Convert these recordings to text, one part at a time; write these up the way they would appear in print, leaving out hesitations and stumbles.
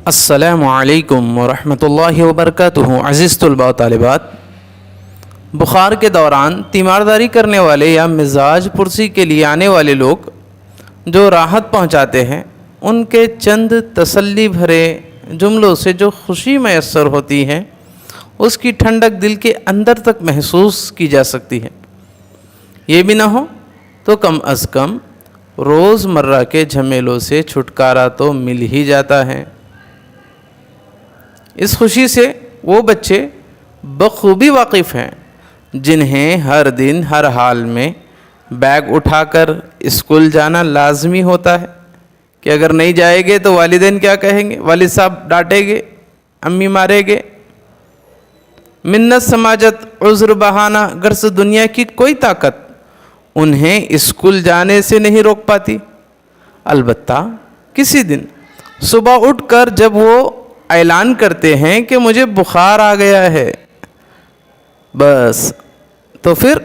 السلام علیکم ورحمۃ اللہ وبرکاتہ۔ عزیز طلباء و طالبات، بخار کے دوران تیمارداری کرنے والے یا مزاج پرسی کے لیے آنے والے لوگ جو راحت پہنچاتے ہیں، ان کے چند تسلی بھرے جملوں سے جو خوشی میسر ہوتی ہے، اس کی ٹھنڈک دل کے اندر تک محسوس کی جا سکتی ہے۔ یہ بھی نہ ہو تو کم از کم روز مرہ کے جھمیلوں سے چھٹکارا تو مل ہی جاتا ہے۔ اس خوشی سے وہ بچے بخوبی واقف ہیں جنہیں ہر دن ہر حال میں بیگ اٹھا کر اسکول جانا لازمی ہوتا ہے کہ اگر نہیں جائے گے تو والدین کیا کہیں گے، والد صاحب ڈانٹیں گے، امی مارے گے، منت سماجت عذر بہانہ غرض دنیا کی کوئی طاقت انہیں اسکول جانے سے نہیں روک پاتی۔ البتہ کسی دن صبح اٹھ کر جب وہ اعلان کرتے ہیں کہ مجھے بخار آ گیا ہے، بس تو پھر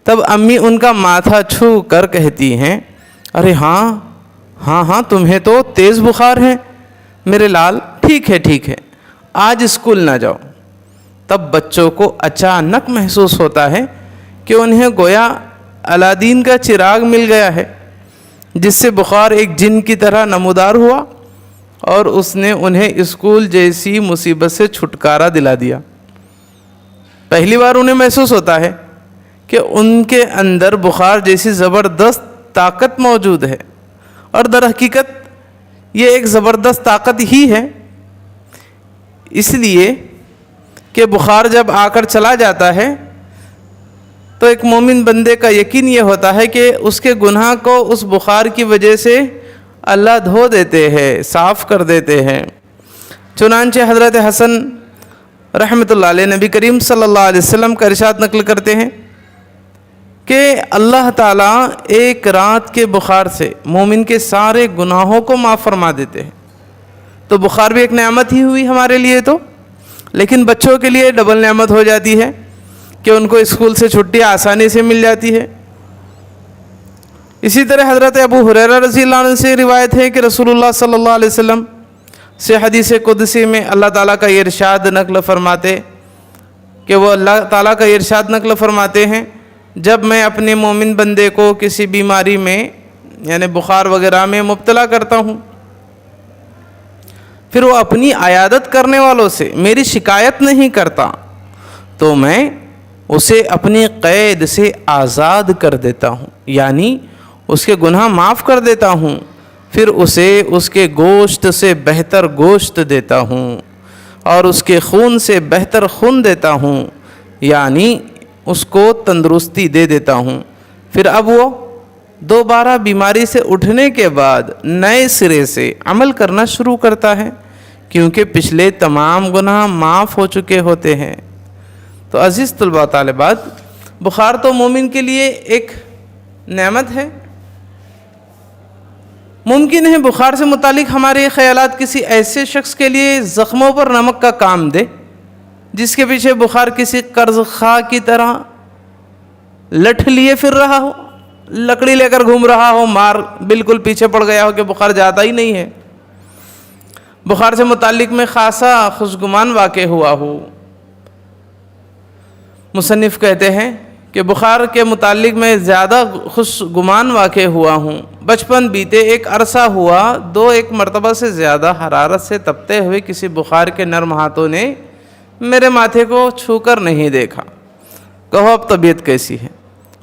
تب امی ان کا ماتھا چھو کر کہتی ہیں، ارے ہاں تمہیں تو تیز بخار ہے میرے لال، ٹھیک ہے آج اسکول نہ جاؤ۔ تب بچوں کو اچانک محسوس ہوتا ہے کہ انہیں گویا الادین کا چراغ مل گیا ہے، جس سے بخار ایک جن کی طرح نمودار ہوا اور اس نے انہیں اسکول جیسی مصیبت سے چھٹکارا دلا دیا۔ پہلی بار انہیں محسوس ہوتا ہے کہ ان کے اندر بخار جیسی زبردست طاقت موجود ہے، اور در حقیقت یہ ایک زبردست طاقت ہی ہے، اس لیے کہ بخار جب آ کر چلا جاتا ہے تو ایک مومن بندے کا یقین یہ ہوتا ہے کہ اس کے گناہ کو اس بخار کی وجہ سے اللہ دھو دیتے ہیں، صاف کر دیتے ہیں۔ چنانچہ حضرت حسن رحمۃ اللہ علیہ نبی کریم صلی اللہ علیہ وسلم کا ارشاد نقل کرتے ہیں کہ اللہ تعالیٰ ایک رات کے بخار سے مومن کے سارے گناہوں کو معاف فرما دیتے ہیں۔ تو بخار بھی ایک نعمت ہی ہوئی ہمارے لیے، تو لیکن بچوں کے لیے ڈبل نعمت ہو جاتی ہے کہ ان کو اسکول سے چھٹی آسانی سے مل جاتی ہے۔ اسی طرح حضرت ابو ہریرہ رضی اللہ عنہ سے روایت ہے کہ رسول اللہ صلی اللہ علیہ وسلم سے حدیث قدسی میں اللہ تعالیٰ کا یہ ارشاد نقل فرماتے کہ وہ اللہ تعالیٰ کا یہ ارشاد نقل فرماتے ہیں، جب میں اپنے مومن بندے کو کسی بیماری میں یعنی بخار وغیرہ میں مبتلا کرتا ہوں، پھر وہ اپنی عیادت کرنے والوں سے میری شکایت نہیں کرتا، تو میں اسے اپنی قید سے آزاد کر دیتا ہوں، یعنی اس کے گناہ معاف کر دیتا ہوں، پھر اسے اس کے گوشت سے بہتر گوشت دیتا ہوں اور اس کے خون سے بہتر خون دیتا ہوں، یعنی اس کو تندرستی دے دیتا ہوں۔ پھر اب وہ دوبارہ بیماری سے اٹھنے کے بعد نئے سرے سے عمل کرنا شروع کرتا ہے، کیونکہ پچھلے تمام گناہ معاف ہو چکے ہوتے ہیں۔ تو عزیز طلباء طالبات، بخار تو مومن کے لیے ایک نعمت ہے۔ ممکن ہے بخار سے متعلق ہمارے خیالات کسی ایسے شخص کے لیے زخموں پر نمک کا کام دے جس کے پیچھے بخار کسی قرض خواہ کی طرح لٹھ لیے پھر رہا ہو، لکڑی لے کر گھوم رہا ہو، مار بالکل پیچھے پڑ گیا ہو کہ بخار جاتا ہی نہیں ہے۔ بخار سے متعلق میں خاصا خوشگمان واقع ہوا ہو۔ مصنف کہتے ہیں کہ بخار کے متعلق میں زیادہ خوشگمان واقع ہوا ہوں۔ بچپن بیتے ایک عرصہ ہوا، ایک مرتبہ سے زیادہ حرارت سے تپتے ہوئے کسی بخار کے نرم ہاتھوں نے میرے ماتھے کو چھو کر نہیں دیکھا۔ کہو اب طبیعت کیسی ہے؟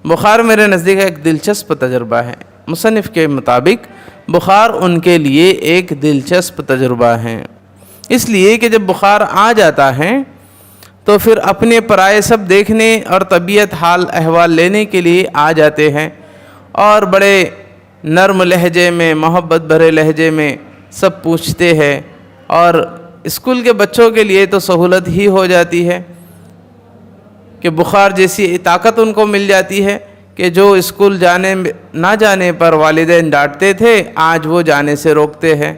بخار میرے نزدیک ایک دلچسپ تجربہ ہے۔ مصنف کے مطابق بخار ان کے لیے ایک دلچسپ تجربہ ہے، اس لیے کہ جب بخار آ جاتا ہے تو پھر اپنے پرائے سب دیکھنے اور طبیعت حال احوال لینے کے لیے آ جاتے ہیں، اور بڑے نرم لہجے میں، محبت بھرے لہجے میں سب پوچھتے ہیں، اور اسکول کے بچوں کے لیے تو سہولت ہی ہو جاتی ہے کہ بخار جیسی طاقت ان کو مل جاتی ہے کہ جو اسکول نہ جانے پر والدین ڈانٹتے تھے، آج وہ جانے سے روکتے ہیں۔